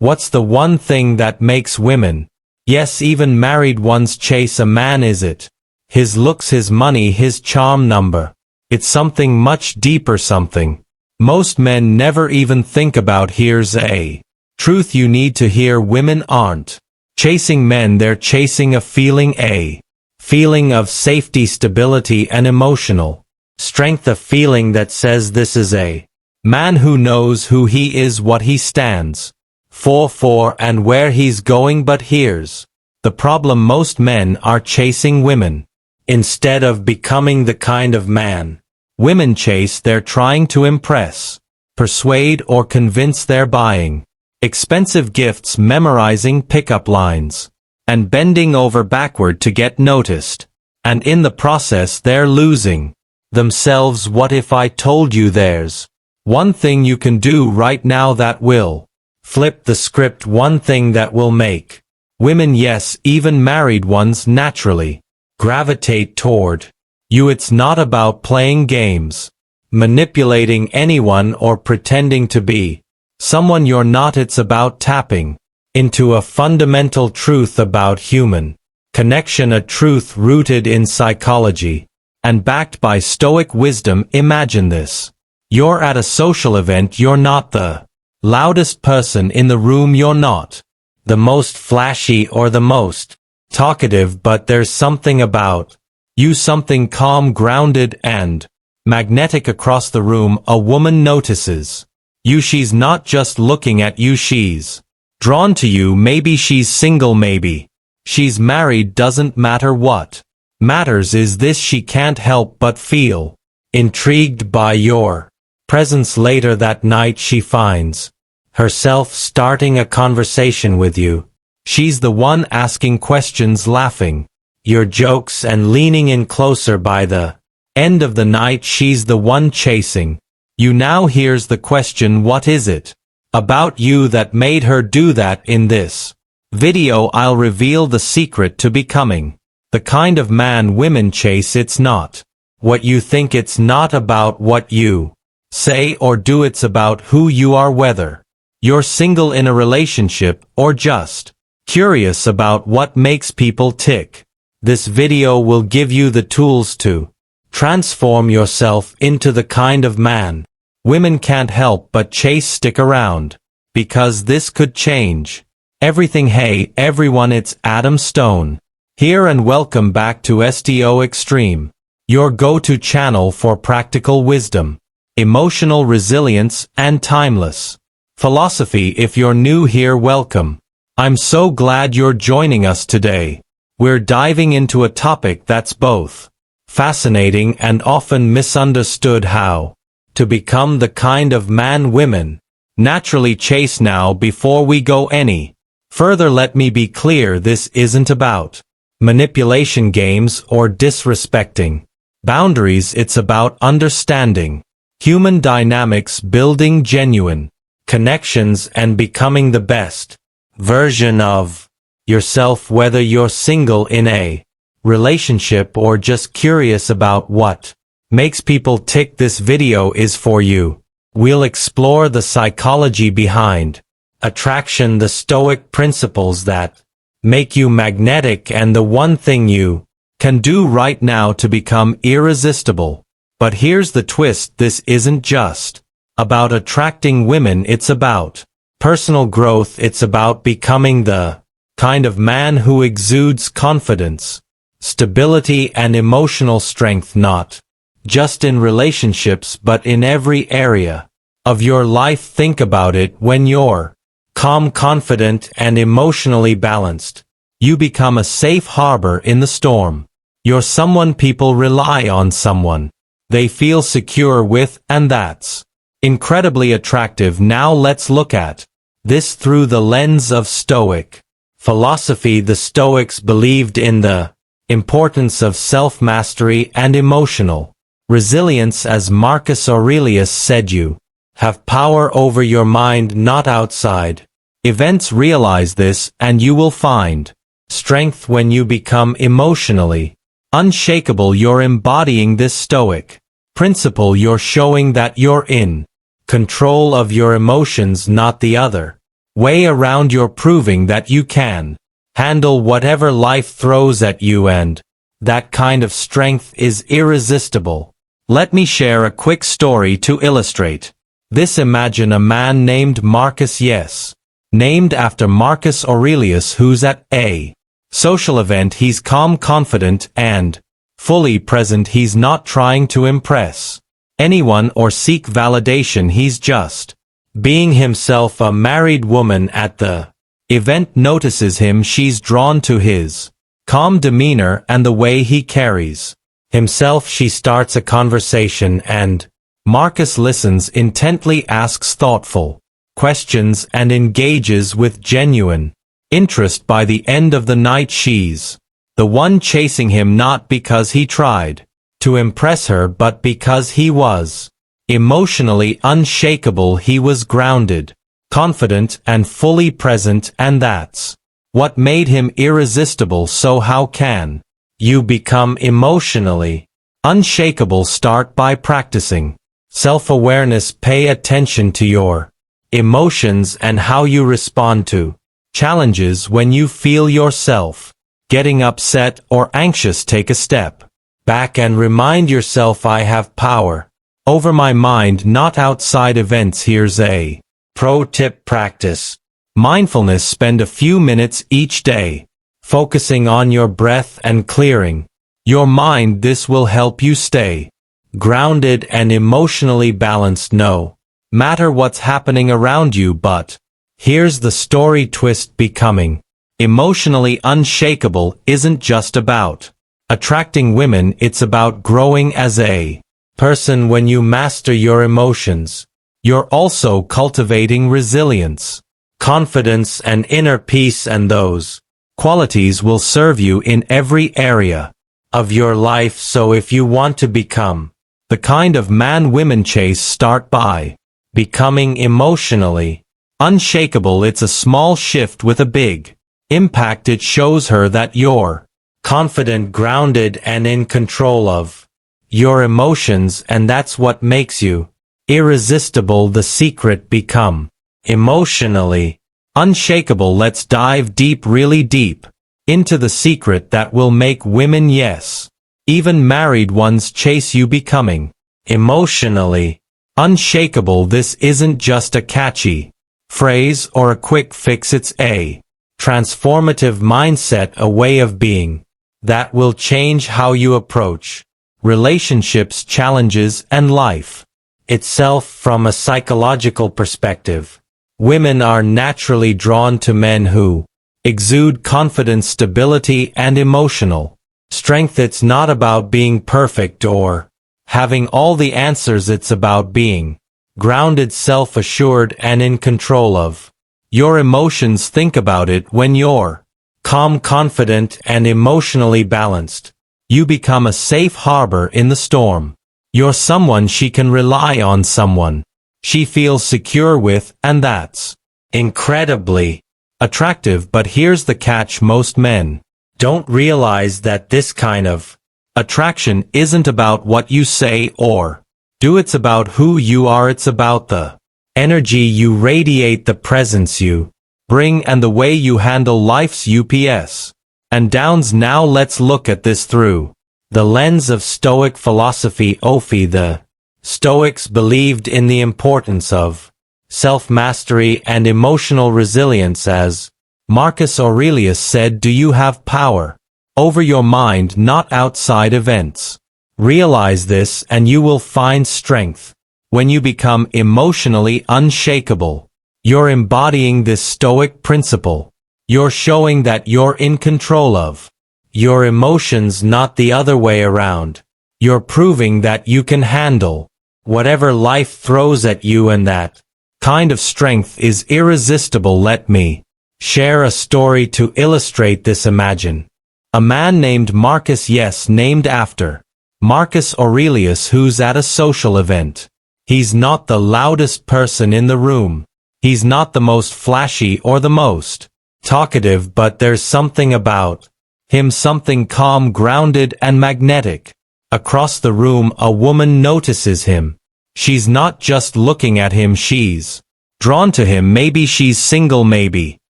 What's the one thing that makes women, yes, even married ones, chase a man? Is it his looks, his money, his charm number? It's something much deeper, something most men never even think about. Here's a truth you need to hear: women aren't chasing men, they're chasing a feeling of safety, stability, and emotional strength, a feeling that says, this is a man who knows who he is, what he stands for, and where he's going. But here's the problem: most men are chasing women instead of becoming the kind of man women chase. They're trying to impress, persuade, or convince. They're buying expensive gifts, memorizing pickup lines, and bending over backward to get noticed. And in the process they're losing themselves. What if I told you there's one thing you can do right now that will flip the script, one thing that will make women, yes, even married ones, naturally gravitate toward you? It's not about playing games, manipulating anyone, or pretending to be someone you're not. It's about tapping into a fundamental truth about human connection, a truth rooted in psychology and backed by Stoic wisdom. Imagine this: you're at a social event, you're not the loudest person in the room, you're not the most flashy or the most talkative, but there's something about you, something calm, grounded, and magnetic across the room. A woman notices you. She's not just looking at you, she's drawn to you. Maybe she's single, maybe she's married, doesn't matter. What matters is this: she can't help but feel intrigued by your presence. Later that night she finds herself starting a conversation with you. She's the one asking questions, laughing your jokes, and leaning in closer. By the end of the night she's the one chasing you. Now here's the question: what is it about you that made her do that? In this video I'll reveal the secret to becoming the kind of man women chase. It's not what you think, it's not about what you say or do, it's about who you are, whether you're single, in a relationship, or just curious about what makes people tick. This video will give you the tools to transform yourself into the kind of man women can't help but chase. Stick around, because this could change everything. Hey everyone, it's Adam Stone here, and welcome back to STO Extreme, your go-to channel for practical wisdom, emotional resilience, and timeless philosophy. If you're new here, welcome. I'm so glad you're joining us today. We're diving into a topic that's both fascinating and often misunderstood: how to become the kind of man women naturally chase. Now, before we go any further, let me be clear: this isn't about manipulation games or disrespecting boundaries. It's about understanding human dynamics, building genuine connections, and becoming the best version of yourself. Whether you're single, in a relationship, or just curious about what makes people tick, this video is for you. We'll explore the psychology behind attraction, the Stoic principles that make you magnetic, and the one thing you can do right now to become irresistible. But here's the twist: this isn't just about attracting women, it's about personal growth. It's about becoming the kind of man who exudes confidence, stability, and emotional strength, not just in relationships but in every area of your life. Think about it: when you're calm, confident, and emotionally balanced, you become a safe harbor in the storm. You're someone people rely on, someone they feel secure with, and that's incredibly attractive. Now let's look at this through the lens of Stoic philosophy. The Stoics believed in the importance of self-mastery and emotional resilience. As Marcus Aurelius said, you have power over your mind, not outside events. Realize this, and you will find strength when you become emotionally unshakable. You're embodying this Stoic principle. You're showing that you're in control of your emotions, not the other way around you're proving that you can handle whatever life throws at you, and that kind of strength is irresistible. Let me share a quick story to illustrate this. Imagine a man named Marcus, yes, named after Marcus Aurelius, who's at a social event. He's calm, confident, and fully present. He's not trying to impress anyone or seek validation. He's just being himself. A married woman at the event notices him. She's drawn to his calm demeanor and the way he carries himself. She starts a conversation, and Marcus listens intently, asks thoughtful questions, and engages with genuine interest. By the end of the night, she's the one chasing him, not because he tried to impress her, but because he was emotionally unshakable. He was grounded, confident, and fully present, and that's what made him irresistible. So how can you become emotionally unshakable? Start by practicing self-awareness. Pay attention to your emotions and how you respond to challenges. When you feel yourself getting upset or anxious, take a step back and remind yourself, I have power over my mind, not outside events. Here's a pro tip: practice mindfulness. Spend a few minutes each day focusing on your breath and clearing your mind. This will help you stay grounded and emotionally balanced no matter what's happening around you. But here's the story twist: becoming emotionally unshakable isn't just about attracting women, it's about growing as a person. When you master your emotions, you're also cultivating resilience, confidence, and inner peace, and those qualities will serve you in every area of your life. So if you want to become the kind of man women chase, start by becoming emotionally unshakable. It's a small shift with a big impact. It shows her that you're confident, grounded, and in control of your emotions, and that's what makes you irresistible. The secret: become emotionally unshakable. Let's dive deep, really deep, into the secret that will make women, yes, even married ones, chase you. Becoming emotionally unshakable. This isn't just a catchy phrase or a quick fix. It's a transformative mindset, a way of being that will change how you approach relationships, challenges, and life itself. From a psychological perspective, women are naturally drawn to men who exude confidence, stability, and emotional strength. It's not about being perfect or having all the answers. It's about being grounded, self-assured, and in control of your emotions. Think about it: when you're calm, confident, and emotionally balanced, you become a safe harbor in the storm. You're someone she can rely on, someone she feels secure with, and that's incredibly attractive. But here's the catch: most men don't realize that this kind of attraction isn't about what you say or do. It's about who you are. It's about the energy you radiate, the presence you bring, and the way you handle life's ups and downs. Now let's look at this through the lens of Stoic philosophy. The Stoics believed in the importance of self-mastery and emotional resilience. As Marcus Aurelius said, do you have power over your mind, not outside events? Realize this and you will find strength. When you become emotionally unshakable, you're embodying this Stoic principle. You're showing that you're in control of your emotions, not the other way around. You're proving that you can handle whatever life throws at you, and that kind of strength is irresistible. Let me share a story to illustrate this. Imagine a man named Marcus, yes, named after Marcus Aurelius, who's at a social event. He's not the loudest person in the room. He's not the most flashy or the most talkative, but there's something about him, something calm, grounded, and magnetic. Across the room, a woman notices him. She's not just looking at him, she's Drawn to him, maybe she's single, maybe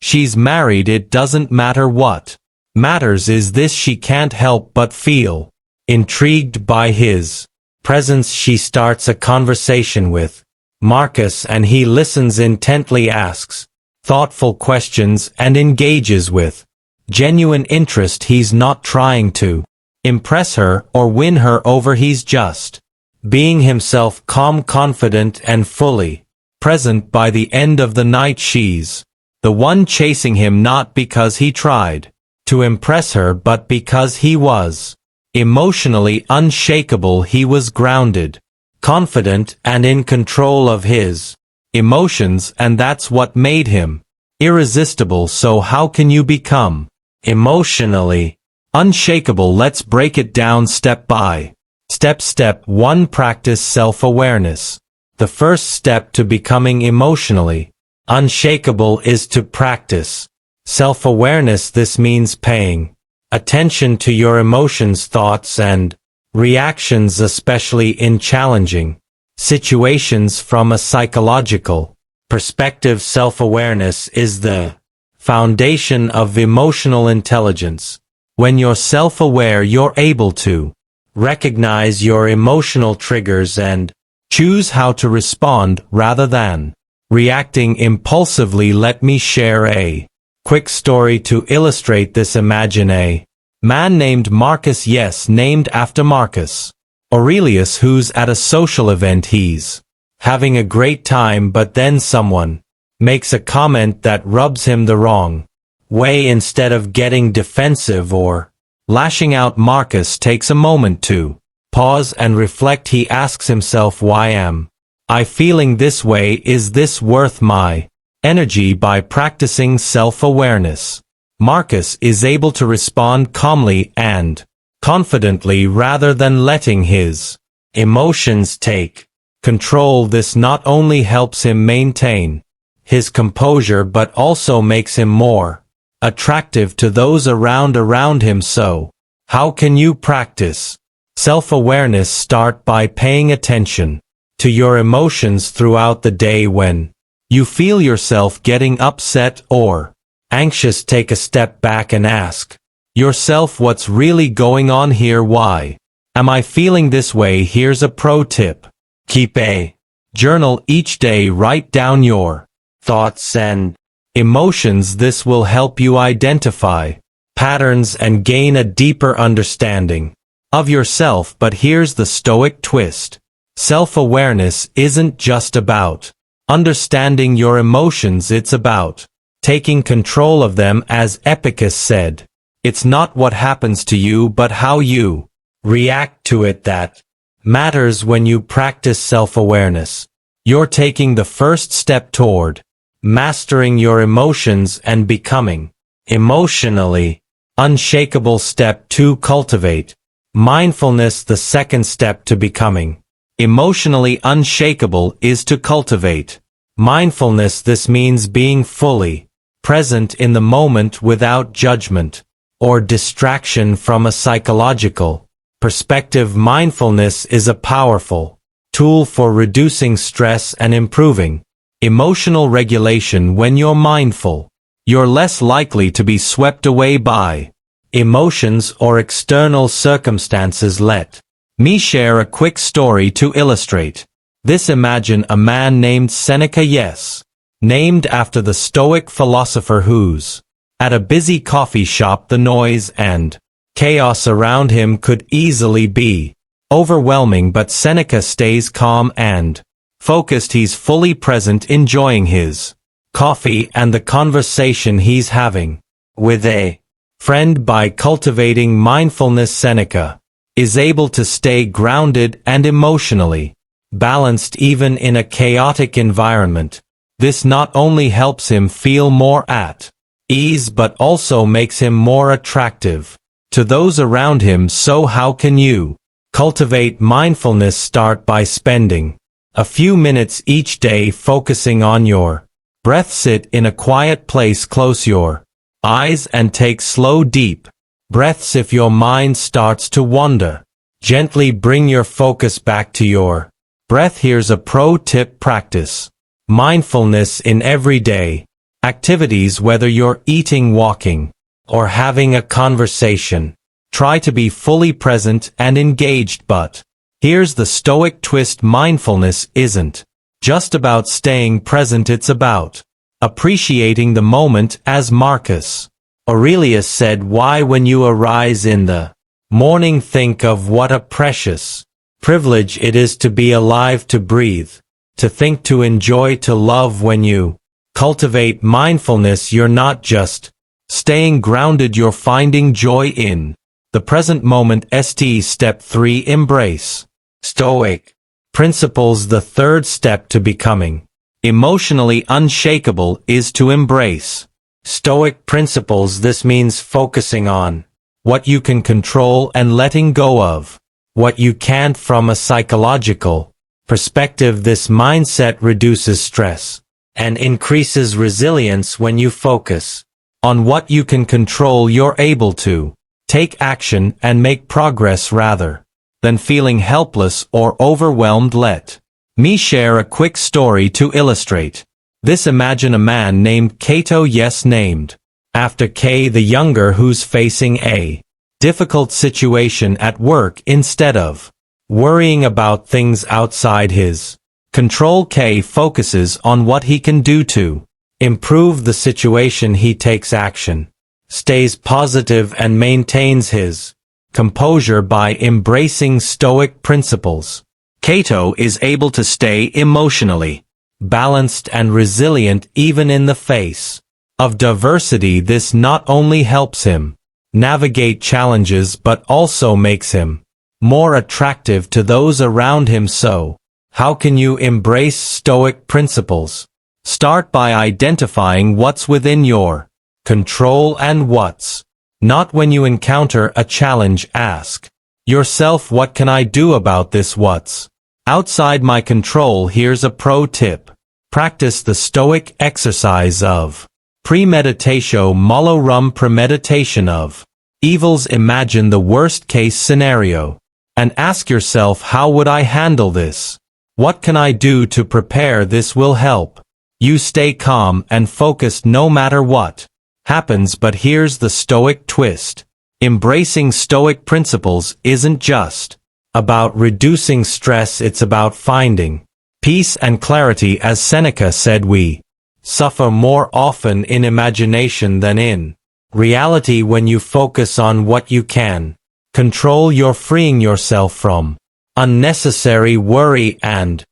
she's married, it doesn't matter. What matters is this: she can't help but feel intrigued by his presence. She starts a conversation with Marcus, and he listens intently, asks thoughtful questions, and engages with genuine interest. He's not trying to impress her or win her over, he's just being himself, calm, confident, and fully present. By the end of the night, she's the one chasing him, not because he tried to impress her, but because he was emotionally unshakable. He was grounded, confident, and in control of his emotions, and that's what made him irresistible. So how can you become emotionally unshakable? Let's break it down step by step. Step 1. Practice self-awareness. The first step to becoming emotionally unshakable is to practice self-awareness. This means paying attention to your emotions, thoughts, and reactions, especially in challenging situations. From a psychological perspective, self-awareness is the foundation of emotional intelligence. When you're self-aware, you're able to recognize your emotional triggers and choose how to respond rather than reacting impulsively. Let me share a quick story to illustrate this. Imagine a man named Marcus, yes, named after Marcus Aurelius, who's at a social event. He's having a great time, but then someone makes a comment that rubs him the wrong way. Instead of getting defensive or lashing out, Marcus takes a moment to pause and reflect. He asks himself, why am I feeling this way? Is this worth my energy? By practicing self-awareness, Marcus is able to respond calmly and confidently rather than letting his emotions take control. This not only helps him maintain his composure, but also makes him more attractive to those around him. So, how can you practice self-awareness? Start by paying attention to your emotions throughout the day. When you feel yourself getting upset or anxious, take a step back and ask yourself, what's really going on here? Why am I feeling this way? Here's a pro tip. Keep a journal each day. Write down your thoughts and emotions. This will help you identify patterns and gain a deeper understanding of yourself. But here's the Stoic twist. Self-awareness isn't just about understanding your emotions, it's about taking control of them. As Epicus said, it's not what happens to you, but how you react to it that matters. When you practice self-awareness, you're taking the first step toward mastering your emotions and becoming emotionally unshakable. Step 2. Cultivate mindfulness. The second step to becoming emotionally unshakable is to cultivate mindfulness. This means being fully present in the moment without judgment or distraction. From a psychological perspective, mindfulness is a powerful tool for reducing stress and improving emotional regulation. When you're mindful, you're less likely to be swept away by emotions or external circumstances. Let me share a quick story to illustrate this. Imagine a man named Seneca, yes, named after the Stoic philosopher, who's at a busy coffee shop. The noise and chaos around him could easily be overwhelming, but Seneca stays calm and focused. He's fully present, enjoying his coffee and the conversation he's having with a friend. By cultivating mindfulness, Seneca is able to stay grounded and emotionally balanced even in a chaotic environment. This not only helps him feel more at ease, but also makes him more attractive to those around him. So how can you cultivate mindfulness? Start by spending a few minutes each day focusing on your breath. Sit in a quiet place, close your eyes, and take slow, deep breaths. If your mind starts to wander, gently bring your focus back to your breath. Here's a pro tip. Practice Mindfulness in everyday activities, whether you're eating, walking, or having a conversation. Try to be fully present and engaged, but here's the Stoic twist: mindfulness isn't just about staying present, it's about appreciating the moment, as Marcus Aurelius said. Why, when you arise in the morning, think of what a precious privilege it is to be alive, to breathe, to think, to enjoy, to love. When you cultivate mindfulness, you're not just staying grounded, you're finding joy in the present moment. Step 3. Embrace Stoic principles. The third step to becoming emotionally unshakable is to embrace Stoic principles. This means focusing on what you can control and letting go of what you can't. From a psychological perspective, this mindset reduces stress and increases resilience. When you focus on what you can control, you're able to take action and make progress rather than feeling helpless or overwhelmed. Let me share a quick story to illustrate this. Imagine a man named Cato, yes, named after K the Younger, who's facing a difficult situation at work. Instead of worrying about things outside his control, K focuses on what he can do to improve the situation. He takes action, stays positive, and maintains his composure. By embracing Stoic principles, Cato is able to stay emotionally balanced and resilient even in the face of diversity. This not only helps him navigate challenges but also makes him more attractive to those around him. So, how can you embrace Stoic principles? Start by identifying what's within your control and what's not. When you encounter a challenge, ask yourself, what can I do about this? What's outside my control? Here's a pro tip. Practice the Stoic exercise of premeditatio malorum. Premeditation of evils. Imagine the worst case scenario and ask yourself, how would I handle this? What can I do to prepare? This will help you stay calm and focused no matter what happens. But here's the Stoic twist. Embracing Stoic principles isn't just about reducing stress, it's about finding peace and clarity. As Seneca said, we suffer more often in imagination than in reality. When you focus on what you can control, you're freeing yourself from unnecessary worry and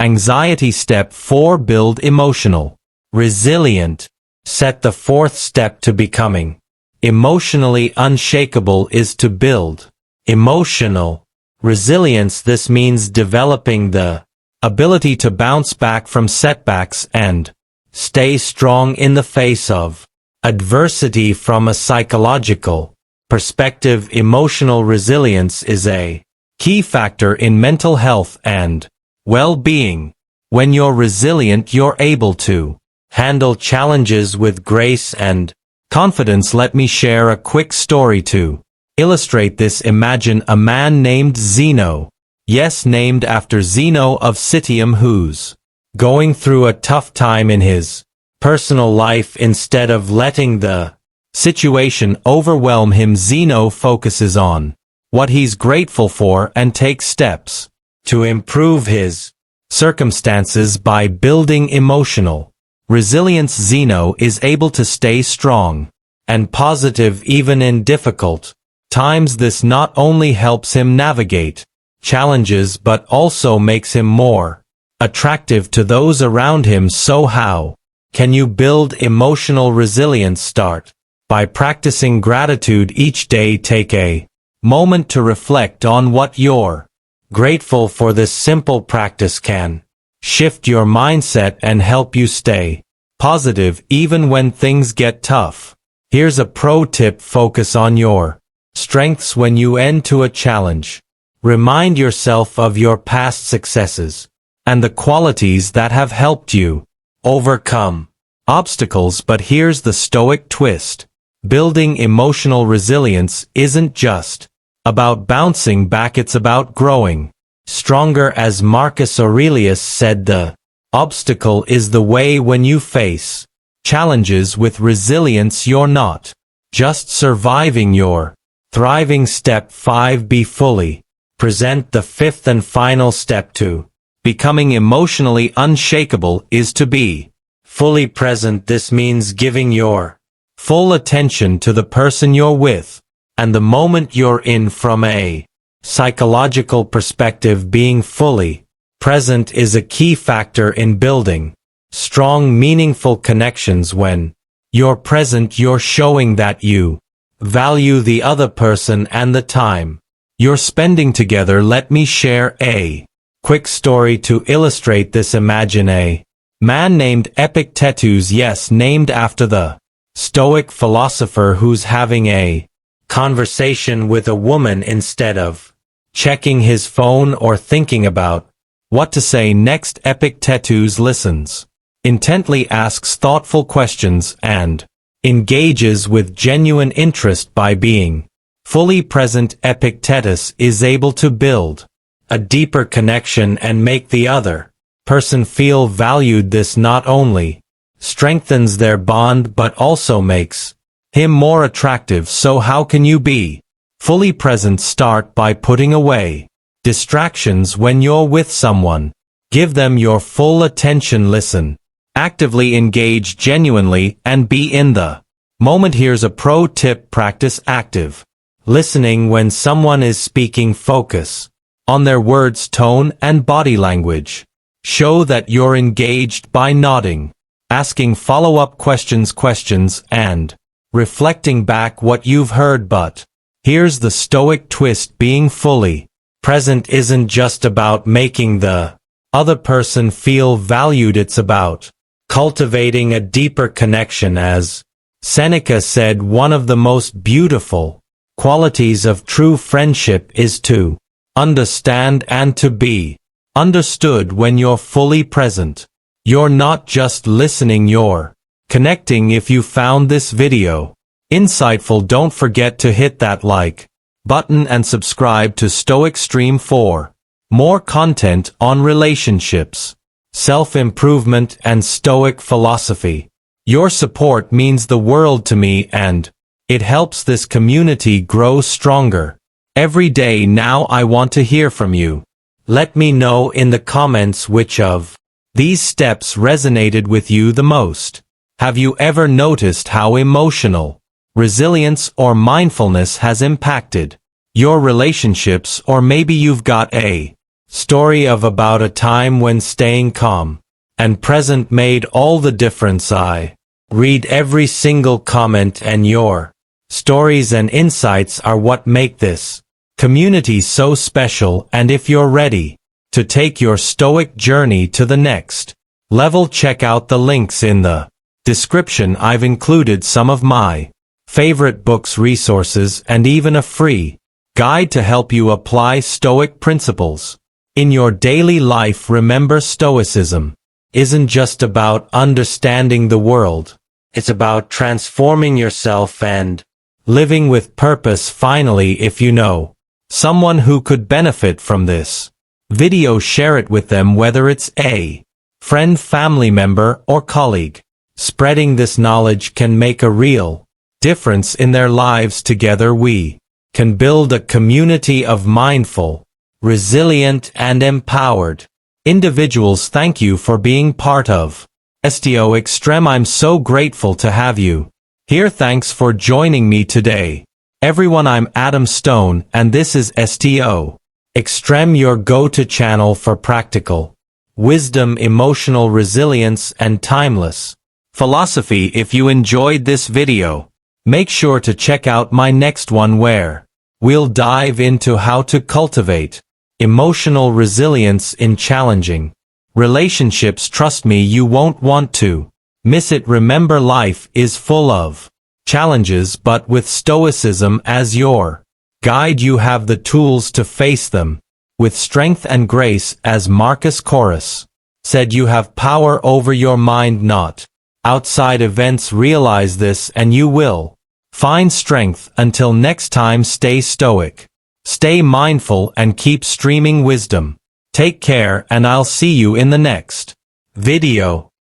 anxiety. Step 4. Build emotional resilient. Set. The fourth step to becoming emotionally unshakable is to build emotional resilience. This means developing the ability to bounce back from setbacks and stay strong in the face of adversity. From a psychological perspective, emotional resilience is a key factor in mental health and well-being. When you're resilient, you're able to handle challenges with grace and confidence. Let me share a quick story to illustrate this. Imagine a man named Zeno, yes, named after Zeno of Citium, who's going through a tough time in his personal life. Instead of letting the situation overwhelm him, Zeno focuses on what he's grateful for and takes steps to improve his circumstances. By building emotional resilience, Zeno is able to stay strong and positive even in difficult times. This not only helps him navigate challenges but also makes him more attractive to those around him. So how can you build emotional resilience? Start by practicing gratitude each day. Take a moment to reflect on what you're grateful for. This simple practice can shift your mindset and help you stay positive even when things get tough. Here's a pro tip. Focus on your strengths when you enter a challenge. Remind yourself of your past successes and the qualities that have helped you overcome obstacles. But here's the Stoic twist. Building emotional resilience isn't just about bouncing back, it's about growing stronger. As Marcus Aurelius said, the Obstacle is the way when you face challenges with resilience. You're not just surviving, you're thriving. Step 5. Be fully present. The fifth and final step to becoming emotionally unshakable is to be fully present. This means giving your full attention to the person you're with and the moment you're in. From a psychological perspective, being fully present is a key factor in building strong, meaningful connections. When you're present, you're showing that you value the other person and the time you're spending together. Let me share a quick story to illustrate this. Imagine a man named Epictetus, yes, named after the Stoic philosopher, who's having a conversation with a woman. Instead of checking his phone or thinking about what to say next, Epictetus listens intently, asks thoughtful questions, and engages with genuine interest. By being fully present, Epictetus is able to build a deeper connection and make the other person feel valued. This not only strengthens their bond but also makes him more attractive. So how can you be fully present? Start by putting away distractions. When you're with someone, give them your full attention. Listen actively, engage genuinely, and be in the moment. Here's a pro tip: practice active listening. When someone is speaking, focus on their words, tone, and body language. Show that you're engaged by nodding, asking follow-up questions, and reflecting back what you've heard. But here's the Stoic twist: being fully present isn't just about making the other person feel valued, it's about cultivating a deeper connection. As Seneca said, one of the most beautiful qualities of true friendship is to understand and to be understood. When you're fully present, you're not just listening, you're connecting. If you found this video insightful, don't forget to hit that like button and subscribe to Stoic Stream for more content on relationships, self-improvement, and Stoic philosophy. Your support means the world to me, and it helps this community grow stronger every day. Now I want to hear from you. Let me know in the comments which of these steps resonated with you the most. Have you ever noticed how emotional resilience or mindfulness has impacted your relationships? Or maybe you've got a story of about a time when staying calm and present made all the difference. I read every single comment, and your stories and insights are what make this community so special. And if you're ready to take your Stoic journey to the next level, check out the links in the description. I've included some of my favorite books, resources, and even a free guide to help you apply Stoic principles in your daily life. Remember, Stoicism isn't just about understanding the world. It's about transforming yourself and living with purpose. Finally, if you know someone who could benefit from this video, share it with them, whether it's a friend, family member, or colleague. Spreading this knowledge can make a real difference in their lives. Together we can build a community of mindful, resilient, and empowered individuals. Thank you for being part of STO Extreme. I'm so grateful to have you here. Thanks for joining me today, everyone. I'm Adam Stone, and this is STO Extreme, your go-to channel for practical wisdom, emotional resilience, and timeless philosophy. If you enjoyed this video, make sure to check out my next one, where we'll dive into how to cultivate emotional resilience in challenging relationships. Trust me, you won't want to miss it. Remember, life is full of challenges, but with Stoicism as your guide, you have the tools to face them with strength and grace. As Marcus Aurelius said, you have power over your mind, not outside events. Realize this and you will find strength. Until next time, stay stoic, stay mindful, and keep streaming wisdom. Take care, and I'll see you in the next Video.